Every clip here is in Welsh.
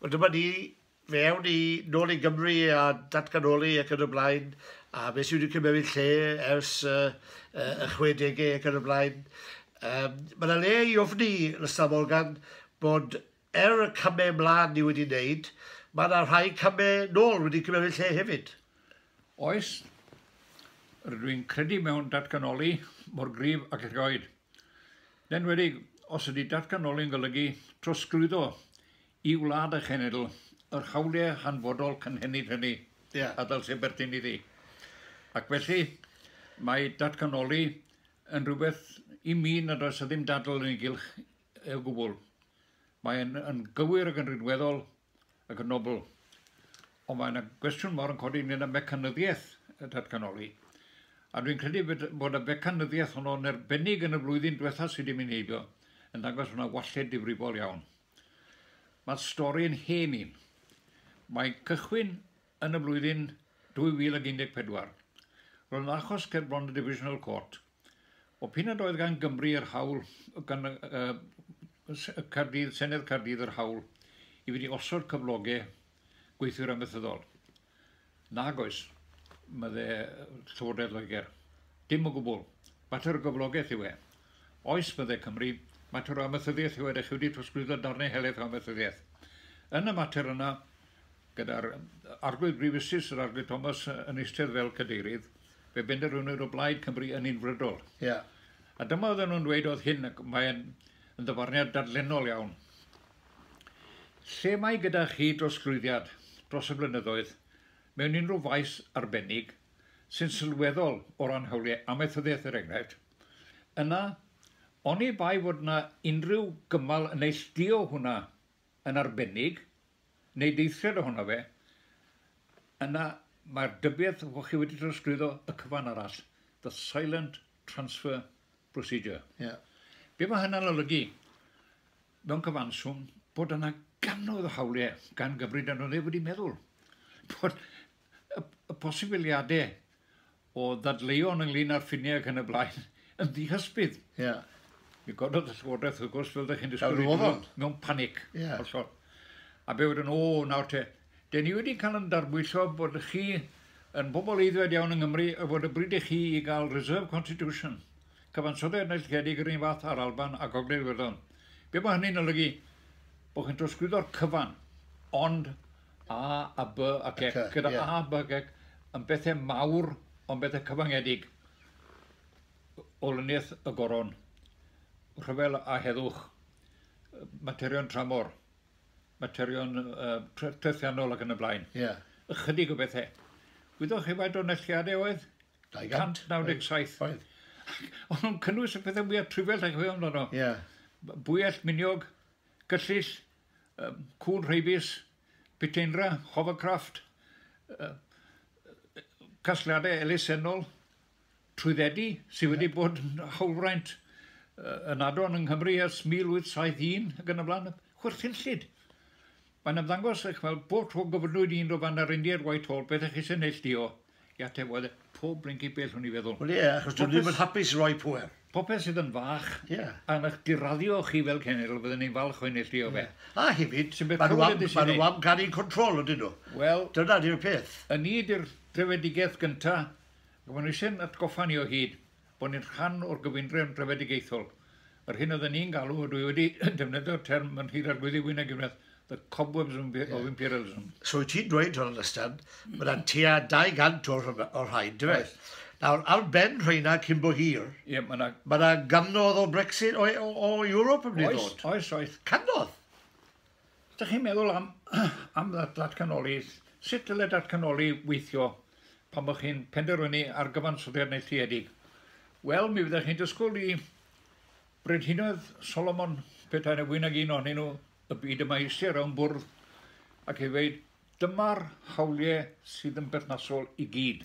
Wel, dyma ni fewn i nôl i Gymru a Datganoli ac yn y blaen, a beth sydd wedi cymryd lle ers y 60au ac yn y blaen. Mae yna le i ofni, Lystan Morgan, bod y cymau mlaen ni wedi wneud, mae yna rhai cymau nôl wedi cymryd lle hefyd. Oes, rydw i'n credu mewn datganoli mor gryf ac erioed. Yn enwedig, os ydy datganoli'n golygu trosglwyddo i wlad y cenedl yr hawliau hanfodol cynhenid hynny a ddylse berthyn iddi. Ac felly, mae datganoli yn rhywbeth i mi nad oes ddim dadl yn ei gylch o gwbl. Mae'n gywir ac yn rhinweddol ac yn nobl. Ond mae yna gwestiwn mor yn codi yn y mecanyddiaeth y datganoli. A dwi'n credu bod y mecanyddiaeth honno'n erbennig yn y flwyddyn diwethaf sydd wedi mynd heibio yn dangos hwnna walled difrifol iawn. Mae'r stori'n hen un. Mae cychwyn yn y flwyddyn 2014. Roedd yn achos cerbron y Divisional Court. O pyn nad oedd gan Gymru yr hawl, gan Senedd Caerdydd yr hawl, i wedi osod cyflogau gweithwyr amaethyddol. Nag oes, mae llywodraeth Loegr. Dim o gwbl. Mater o gyflogaeth yw e. Oes bydde Cymru, mater o amaethyddiaeth yw e, ddech chi wedi trosglwyddo darnau helaeth o amaethyddiaeth. Yn y mater yna, gyda'r arglwydd brifysys, yr arglwydd Thomas yn eistedd fel cadeirydd, fe benderfynwyd o blaid Cymru yn unfrydol. A dyma oedden nhw'n dweud oedd hyn, ac mae'n ddyfarniad dadlennol iawn. Lle mae gyda chi drosglwyddiad dros y blynyddoedd mewn unrhyw faes arbennig sy'n sylweddol o ran hawliau amaethyddiaeth yr enghraifft, yna, oni bai fod yna unrhyw gymal yn neilldio hwnna yn arbennig, neu deithriad o hwnna fe, yna mae'r dybiaeth o chi wedi trosglwyddo y cyfan arall, the silent transfer procedure. Be mae hynna'n olygu mewn cyfanswm bod yna ganoedd o hawliau gan Gymru dan nhw wedi meddwl bod y posibiliadau o ddadleuon ynglyn â'r ffiniau ac yn y blaen yn ddihysbydd. Mi gododd y llywodraeth wrth gwrs fel ydych chi'n disgwyl mewn panic. A be wedyn, nawr te, den ni wedi cael yn darbwyllo bod chi yn bobl eiddfed iawn yng Nghymru a bod y bryd i chi i gael Reserve Constitution. Cyfansoddau yn eilledig yr un fath ar Alban a Gogledd Iwerddon. Be mae hynny'n olygu? Bod chi'n trosglwyddo'r cyfan, ond a B ac ec, gyda a, b ac ec, yn bethau mawr, ond bethau cyfangedig. Olyniaeth y goron, rhyfel a heddwch, materion tramor, materion trethiannol ac yn y blaen. Ychydig o bethau. Gwyddoch chi faint o nelliadau oedd? 197. Ond nhw'n cynnwys y pethau mwyaf trifel ag fe amdano. Bwyell miniog, gyllill, cwn rheibus, biteinra, hovercraft, casgliadau elusennol, trwyddedi, sydd wedi bod yn hawlfraint yn adron yng Nghymru ers 1871 ac yn y blaen. Chwerthinllid. Mae'n ymddangos eich fel bob tro gofynwyd un o fan ar India'r Whitehall, beth eich eisiau neilldio, i ateb oedd pob blinky bell hwn i feddwl. Wel achos dwi'n ddim yn hapus roi pwer. Popeth sydd yn fach, a'n eich diraddio chi fel cenedl, byddwn ni'n falch o'i neilldio fe. A hefyd, mae nhw am ganu control ydyn nhw. Wel, dyna di'r peth. Yn ni di'r drefedigaeth gyntaf, ac mae'n eisiau atgoffa ni o hyd, bod ni'n rhan o'r gyfundrefn drefedigaethol. Yr hyn oedden ni'n galw, dwi wedi defnyddio'r term yn hyd ar gwyddi wyn ag unwaith, the cobwebs of imperialism. So ti'n dweud, dwi'n understand, mae yna tua 200 o'r rhaid, dwi'n meddwl. Nawr, ar ben rheina cyn bo hir, mae yna ganodd o Brexit o Ewrop yn mynd i ddod. Oes. Canodd. Ydych chi'n meddwl am datganoli, sut dyle datganoli weithio pan bych chi'n penderfynu ar gyfansoddiad neilltuedig? Wel, mi fyddech chi'n dysgwyl i Brenhinoedd Solomon, petai na fwy nag un ohonyn nhw, y byd yma eisiau rawn bwrdd, ac i dweud, dyma'r hawliau sydd yn berthnasol i gyd.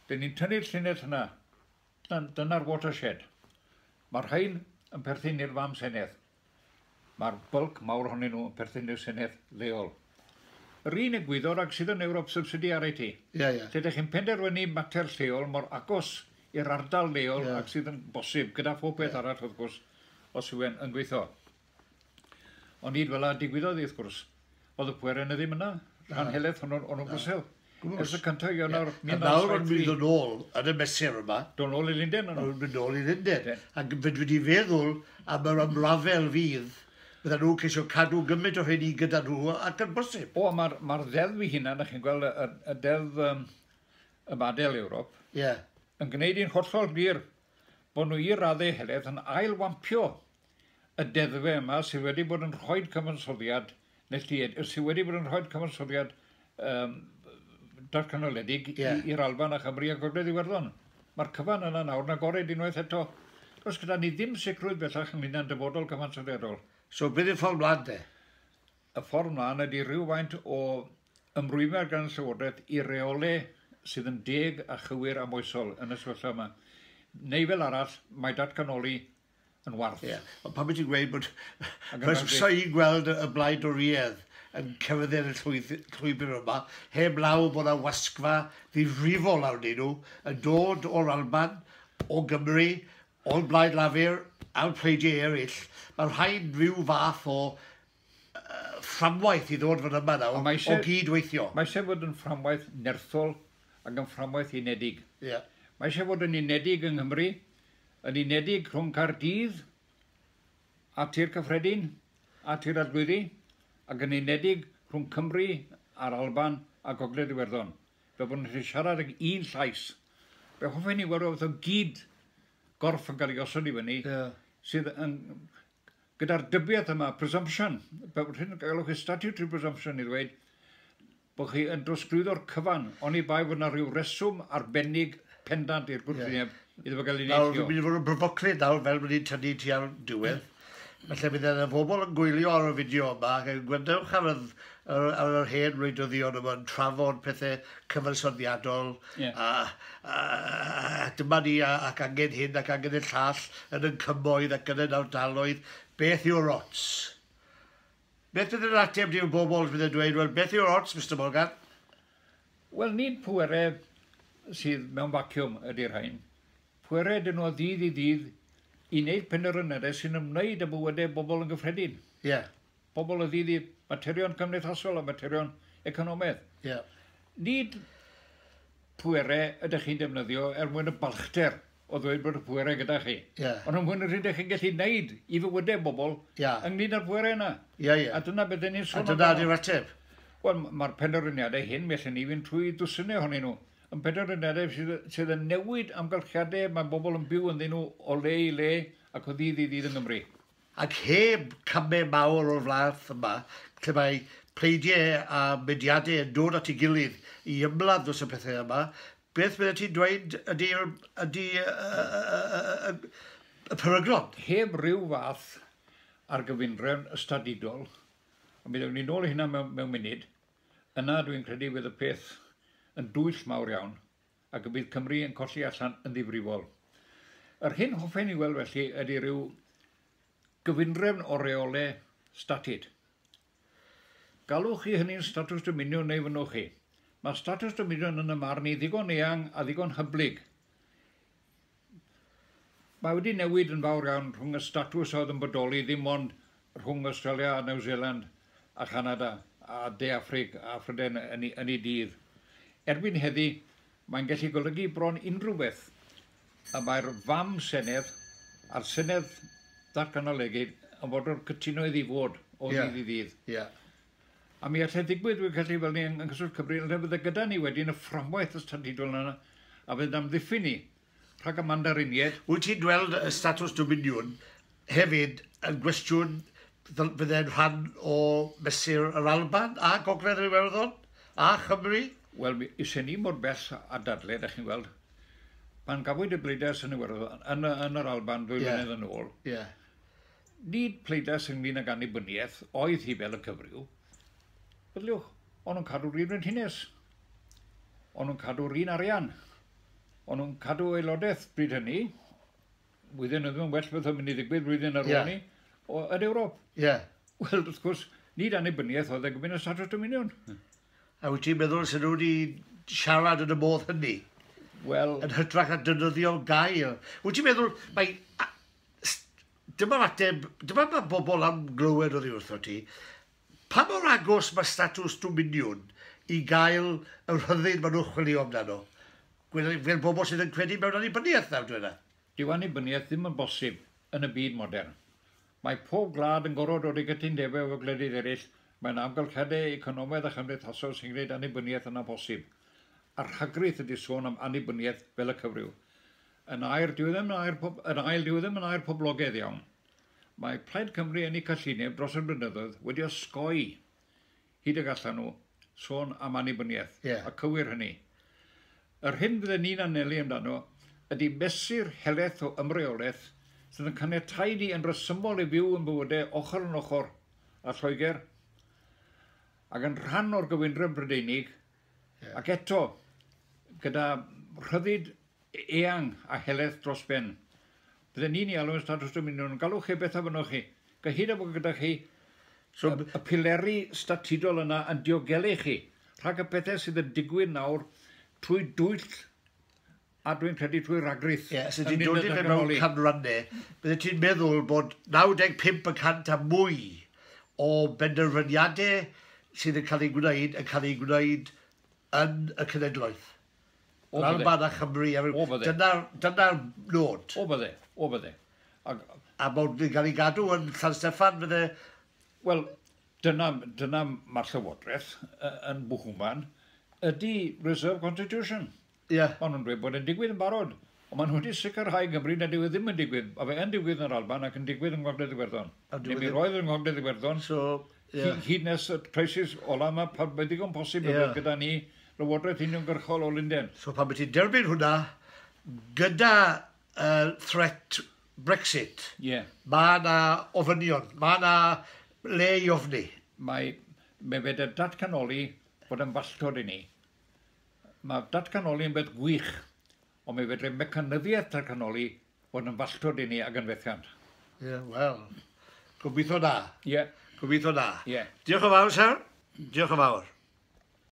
Dyn ni'n tynnu'r lluned hynna, dyna'r watershed. Mae'r rhain yn perthyn i'r fam senedd. Mae'r bylc mawr ohonyn nhw yn perthyn i'r senedd leol. Yr un egwyddor ac sydd yn Ewrop subsidiary ti. Lle ydych chi'n penderfynu mater lleol mor agos i'r ardal leol ac sydd yn bosib, gyda phob beth arall wrth gwrs, os yw yn gweithio. Ond nid fel a digwyddodd wrth gwrs. oedd y pwerau yna ddim yna. Rhan heleth o'n nhw'n Brysel. Ers y cyntaf i o'r A nawr o'n mynd yn ôl yn y mesur yma. Do'n ôl i Linden. O'n mynd ôl i Linden. Ac fyd wedi feddwl am yr ymrafel fydd, bydden nhw'n ceisio cadw gymaint o hynny gyda nhw ac yn bosib. O, mae'r ddeddf i hynna, na chi'n gweld y Ddeddf Ymadael Ewrop, yn gwneud i'n hollol glir bod nhw i raddau heledd yn ailwampio y deddfau yma sydd wedi bod yn rhoi cyfansoddiad, sydd wedi bod yn rhoi cyfansoddiad datganoledig i'r Alban a Chymru a Gogledd Iwerddon. Mae'r cyfan yna nawr na gored unwaith eto. Does gyda ni ddim sicrwydd bellach yn mynd dyfodol cyfansoddiadol. So beth yw'r ffordd mlaen de? Y ffordd mlaen ydy rhywfaint o ymrwymiad gan y llywodraeth i reolau sydd yn deg a chywir a moesol yn y sefyllfa yma. Neu fel arall, mae datganoli yn warth. Ond pan beth i'n gweud bod... Fes i'n gweld y blaid o riedd yn cyfyddu'r llwybr yma, heb law bod yna wasgfa ddifrifol arnyn nhw yn dod o'r Alban, o Gymru, o'r blaid lafur, a'r pleidiau eraill. Mae'n rhaid rhyw fath o fframwaith i ddod fan yma nawr, o gydweithio. Mae eisiau fod yn fframwaith nerthol ac yn fframwaith unedig. Mae eisiau fod yn unedig yng Nghymru, yn unedig rhwng Caerdydd a Tir Cyffredin a Tir Arglwyddi, ac yn unedig rhwng Cymru a'r Alban a Gogledd Iwerddon. Fe bod nhw'n siarad ag un llais. Fe hoffen ni weld o gyd gorff yn cael ei osod i fyny, sydd yn gyda'r dybiaeth yma, presumption, fe bod hyn yn cael eich statutory presumption i ddweud, bod chi yn drosglwyddo'r cyfan, ond i bai bod yna rhyw reswm arbennig pendant i'r gwrthwyneb iddo fe gael ei neithio. Nawr, fi'n fod yn brofoclyd nawr fel bod ni'n tynnu ti ar diwedd. Felly bydd yna bobl yn gwylio ar y fideo yma ac yn gwendewch ar yr hen wleidyddion yma'n trafod pethau cyfansoddiadol a dyma ni ac angen hyn ac angen y llall yn yn cymoedd ac yn yn ardaloedd. Beth yw'r ots? Beth bydd yn ateb di'r bobl bydd yn dweud, wel, beth yw'r ots, Mr Morgan? Wel, nid pwerau sydd mewn vacuum ydy'r rhain. Pwerau dyn nhw o ddydd i ddydd i wneud penderfynau sy'n ymwneud â bywydau bobl yn gyffredin. Bobl o ddydd i materion cymdeithasol a materion economaidd. Nid pwerau ydych chi'n defnyddio mwyn y balchder o ddweud bod y pwerau gyda chi. Ond mwyn yr ydych chi'n gallu gwneud i fywydau bobl ynglyn â'r pwerau yna. A dyna beth ni'n sôn. A dyna di'r ateb. Wel, mae'r penderfyniadau hyn, felly ni fynd trwy dwsinau ohonyn nhw. Yn penderfyniadau sydd yn newid amgylchiadau mae bobl yn byw yn ddyn nhw o le i le ac o ddydd i ddydd yng Nghymru. Ac heb camau mawr o'r flath yma, lle mae pleidiau a mediadau yn dod at ei gilydd i ymladd dros y pethau yma, beth bydde ti'n dweud ydy y Peryglon? Heb rhyw fath ar gyfundrefn ystadudol, ond byddwn ni'n ôl i hynna mewn munud, yna dwi'n credu bydd y peth yn dwyll mawr iawn, ac y bydd Cymru yn colli allan yn ddifrifol. Yr hyn hoffen i weld felly ydy rhyw gyfundrefn o reolau statud. Galwch chi hynny'n Statws Ddominiwn neu fynwch chi. Mae Statws Ddominiwn yn y marn i ddigon eang a ddigon hyblyg. Mae wedi newid yn fawr iawn rhwng y statws oedd yn bodoli ddim ond rhwng Australia a New Zealand a Canada a De Affrig a Prydain yn ei dydd. Erbyn heddi, mae'n gallu golygu bron unrhyw beth, a mae'r fam Senedd a'r Senedd datganolegyd yn fod o'r cytunoedd i fod o ddydd i ddydd. A mi allai ddigwydd dwi'n gallu fel ni yn Cyswllt Cymru, lle bydde gyda ni wedyn y fframwaith ystadudol yna, a bydde am ddiffyn ni rhag y mandariniaid. Wyt ti'n gweld y Statws Ddominiwn hefyd yn gwestiwn bydde'n rhan o mesur yr Alban a Gogledd Iwerddon a Chymru? Wel, isen ni mor bell a dadle, da chi'n gweld, pan gafwyd y bleidais yn yr Alban 2 flynedd yn ôl, nid pleidais ynglyn ag annibyniaeth oedd hi fel y cyfryw, byddliwch, ond nhw'n cadw'r un renhines, ond nhw'n cadw'r un arian, ond nhw'n cadw aelodaeth bryd hynny, blwyddyn yn well beth o'n mynd i ddigwydd blwyddyn ar ôl ni, yn Ewrop. Wel, wrth gwrs, nid annibyniaeth oedd e gofyn y Statws Ddominiwn. A wyt ti'n meddwl sy'n nhw wedi siarad yn y modd hynny? Wel... Yn hytrach a dynyddio gael. Wyt ti'n meddwl, dyma mae bobl am glywed oddi wrtho ti, Pa mor agos mae Statws Ddominiwn i gael y rhyddid maen nhw'n chwilio amdano? Fel bobl sydd yn credu mewn annibyniaeth nawr dwi'n yna. Dyw annibyniaeth ddim yn bosib yn y byd modern. Mae pob gwlad yn gorfod dod i gytundebau efo gwledydd eraill. Mae'n amgylchedau economaidd a chymdeithasol sy'n gwneud annibyniaeth yna bosib. A'r rhagrydd ydy sôn am annibyniaeth fel y cyfryw. Yn ail dyw ddim yn air poblogaidd iawn. Mae Plaid Cymru yn ei cyllineb dros y blynyddoedd wedi osgoi hyd ag allan nhw sôn am annibyniaeth, a cywir hynny. Yr hyn byddai ni'n anelu amdano ydy mesur helaeth o ymreolaeth sydd yn caniatáu ni yn resymol i fyw yn bywydau ochr yn ochr a Lloegr, ac yn rhan o'r gyfundrefn Brydeinig, ac eto gyda rhyddid eang a helaeth dros ben. Byddai ni'n ei alw yn Statws Ddominiwn, galwch chi beth afynoch chi, gyhyd â bod gyda chi y pileri statudol yna yn diogelu chi, rhag y pethau sydd yn digwydd nawr trwy dwyll a dwi'n credu trwy ragryth. Ie, sydd wedi dod i fe mewn canrannau, byddai ti'n meddwl bod 95% a mwy o benderfyniadau sydd yn cael ei gwneud yn y cenedlaeth. Fel man a Chymru, dyna'r nod. O bydde. A mae'n cael ei gadw yn Llan Steffan, bydde? Wel, dyna mae'r llywodraeth yn Bwchwman ydy Reserve Constitution. Maen nhw'n dweud bod e'n digwydd yn barod. Ond maen nhw wedi sicrhau Gymru na dyw e ddim yn digwydd. A fe yn digwydd yn yr Alban ac yn digwydd yng Ngogledd Iwerddon. Neu mi roedd yng Ngogledd Iwerddon. Hyd nes y crisis ola yma, pan mae digon posib gyda ni Llywodraeth Uniongyrchol o Lundain. So pan mae ti'n derbyn hwnna, gyda threat Brexit, mae yna ofynion, mae yna le i ofni. Mae fedra datganoli bod yn falltod i ni. Mae datganoli yn beth gwych, ond mae fedra mecanyddiaeth datganoli bod yn falltod i ni ag yn fethiant. Wel, gobeithio na. Gobeithio na. Diolch yn fawr, Sir. Diolch yn fawr.